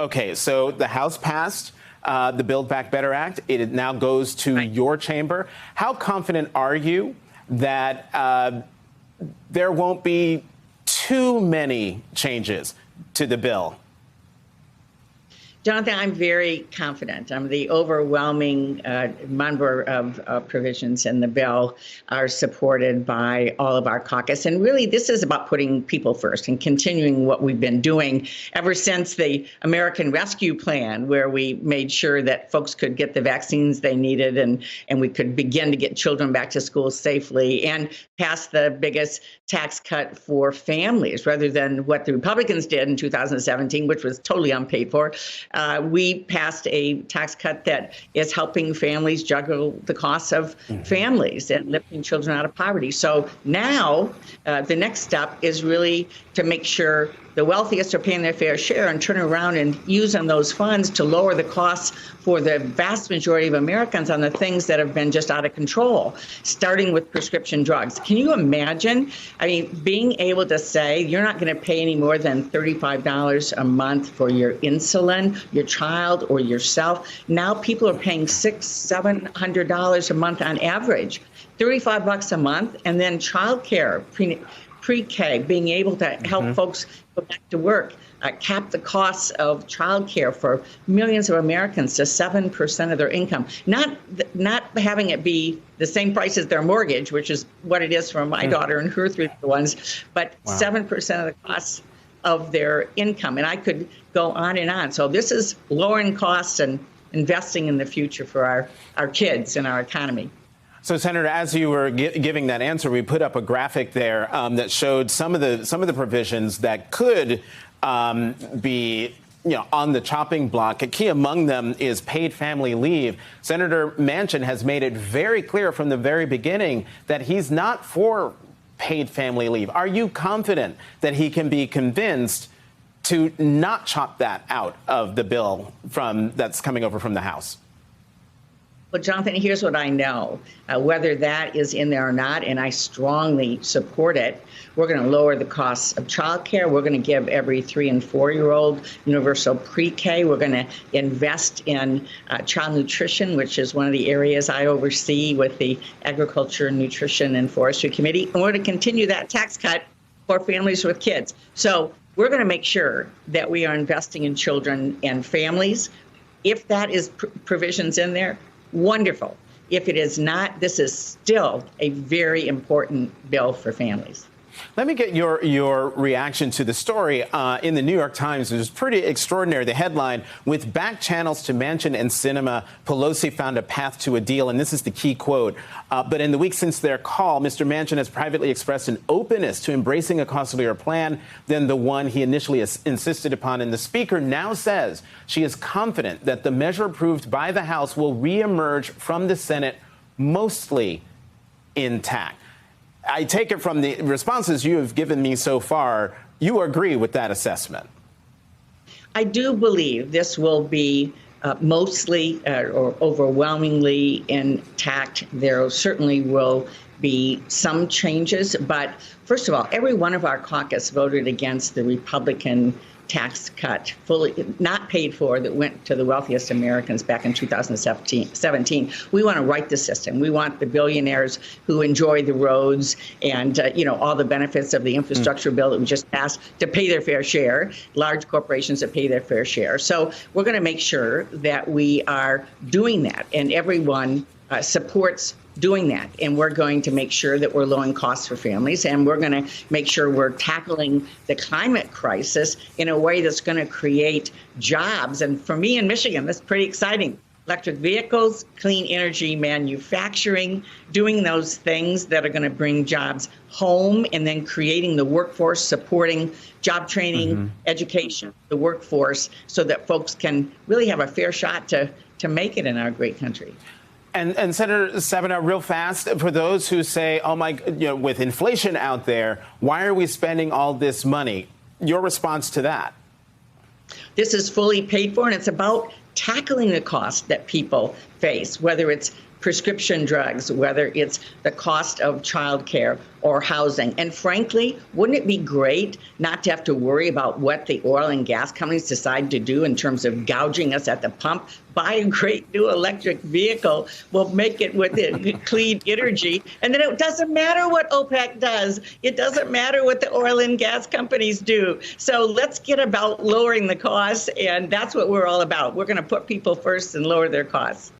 Okay, so the House passed the Build Back Better Act. It now goes to your chamber. How confident are you that there won't be too many changes to the bill? Jonathan, I'm very confident. The overwhelming number of provisions in the bill are supported by all of our caucus. And really, this is about putting people first and continuing what we've been doing ever since the American Rescue Plan, where we made sure that folks could get the vaccines they needed and we could begin to get children back to school safely and pass the biggest tax cut for families rather than what the Republicans did in 2017, which was totally unpaid for. We passed a tax cut that is helping families juggle the costs of families and lifting children out of poverty. So now the next step is really to make sure the wealthiest are paying their fair share and turn around and using those funds to lower the costs for the vast majority of Americans on the things that have been just out of control, starting with prescription drugs. Can you imagine? I mean, being able to say you're not going to pay any more than $35 a month for your insulin, your child or yourself. Now people are paying $600-700 a month on average, $35 a month, and then childcare, pre-K, being able to help folks go back to work, cap the costs of childcare for millions of Americans to 7% of their income. Not having it be the same price as their mortgage, which is what it is for my daughter and her three little ones, but 7% of the costs of their income. And I could go on and on. So this is lowering costs and investing in the future for our kids and our economy. So, Senator, as you were giving that answer, we put up a graphic there that showed some of the provisions that could be, on the chopping block. A key among them is paid family leave. Senator Manchin has made it very clear from the very beginning that he's not for paid family leave. Are you confident that he can be convinced to not chop that out of the bill that's coming over from the House? Well, Jonathan, here's what I know. Whether that is in there or not, and I strongly support it, we're going to lower the costs of childcare. We're going to give every 3- and 4-year-old universal pre-K. We're going to invest in child nutrition, which is one of the areas I oversee with the Agriculture, Nutrition, and Forestry Committee. And we're going to continue that tax cut for families with kids. So we're going to make sure that we are investing in children and families. If that is provisions in there, wonderful. If it is not, this is still a very important bill for families. Let me get your reaction to the story in the New York Times. It was pretty extraordinary. The headline, with back channels to Manchin and Sinema, Pelosi found a path to a deal. And this is the key quote. But in the weeks since their call, Mr. Manchin has privately expressed an openness to embracing a costlier plan than the one he initially insisted upon. And the speaker now says she is confident that the measure approved by the House will reemerge from the Senate mostly intact. I take it from the responses you have given me so far, you agree with that assessment. I do believe this will be mostly or overwhelmingly intact. There certainly will be some changes. But first of all, every one of our caucus voted against the Republican tax cut, fully not paid for, that went to the wealthiest Americans back in 2017. We want to right the system. We want the billionaires who enjoy the roads and all the benefits of the infrastructure bill that we just passed to pay their fair share, large corporations that pay their fair share. So we're going to make sure that we are doing that, and everyone supports doing that. And we're going to make sure that we're lowering costs for families, and we're going to make sure we're tackling the climate crisis in a way that's going to create jobs. And for me in Michigan, that's pretty exciting. Electric vehicles, clean energy manufacturing, doing those things that are going to bring jobs home, and then creating the workforce, supporting job training, education, the workforce, so that folks can really have a fair shot to make it in our great country. And Senator Stabenow, real fast, for those who say, oh, my, with inflation out there, why are we spending all this money? Your response to that? This is fully paid for, and it's about tackling the costs that people face, whether it's prescription drugs, whether it's the cost of childcare or housing. And frankly, wouldn't it be great not to have to worry about what the oil and gas companies decide to do in terms of gouging us at the pump? Buy a great new electric vehicle, we'll make it with clean energy, and then it doesn't matter what OPEC does. It doesn't matter what the oil and gas companies do. So let's get about lowering the costs, and that's what we're all about. We're going to put people first and lower their costs.